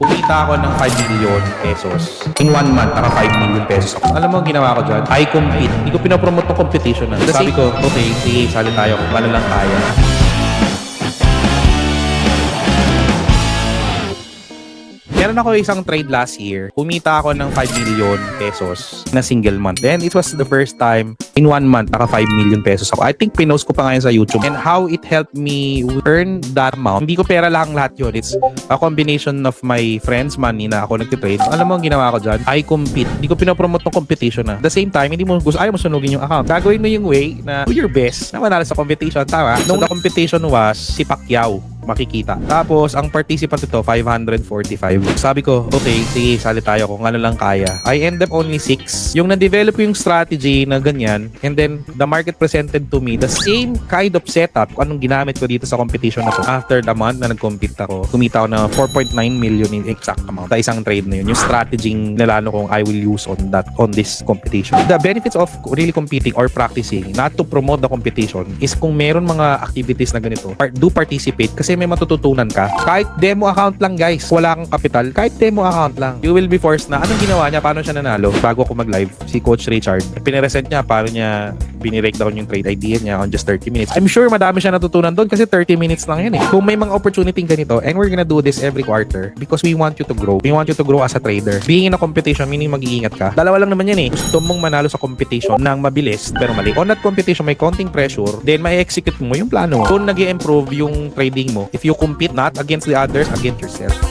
Kumita ako ng 5 million pesos. In 1 month, naka 5 million pesos ako. Alam mo ang ginawa ko dyan? I compete. Hindi ko pinapromote ng competition na. Sabi ko, okay, sige, sali tayo kung paano lang kaya. Meron ako isang trade last year. Kumita ako ng 5 million pesos na single month. Then, it was the first time in 1 month, naka 5 million pesos ako. I think pinost ko pa ngayon sa YouTube. And how it helped me earn that amount. Hindi ko pera lang lahat yun. It's a combination of my friends' money na ako nagtitrade. Alam mo ang ginawa ko dyan? I compete. Hindi ko pinapromote ng competition na. At the same time, hindi mo gusto, ayaw mo sunugin yung account. Gagawin mo yung way na do your best na manalo sa competition. Tama? Nung the competition was si Pacquiao. Makikita. Tapos, ang participant ito, 545. Sabi ko, okay, sige, sali tayo kung ano lang kaya. I end up only 6. Yung na-develop yung strategy na ganyan, and then, the market presented to me the same kind of setup kung anong ginamit ko dito sa competition na to. After the month na nag-compete ako, kumita ako na 4.9 million in exact amount sa isang trade na yun. Yung strategy nilano kong I will use on this competition. The benefits of really competing or practicing, not to promote the competition, is kung meron mga activities na ganito, do participate kasi may matututunan ka. Kahit demo account lang guys, wala kang kapital, kahit demo account lang, you will be forced na anong ginawa niya, paano siya nanalo. Bago ako mag-live, si Coach Richard, piniresent niya paano niya binirake down yung trade idea niya on just 30 minutes. I'm sure madami siya natutunan doon kasi 30 minutes lang yan eh. Kung may mga opportunity ganito, and we're gonna do this every quarter because we want you to grow. We want you to grow as a trader. Being in a competition, meaning mag-iingat ka. Dalawa lang naman yan eh. Gusto mong manalo sa competition ng mabilis pero mali. On that competition, may konting pressure, then may execute mo yung plano mo. Kung nag-i-improve yung trading mo, if you compete not against the others, against yourself.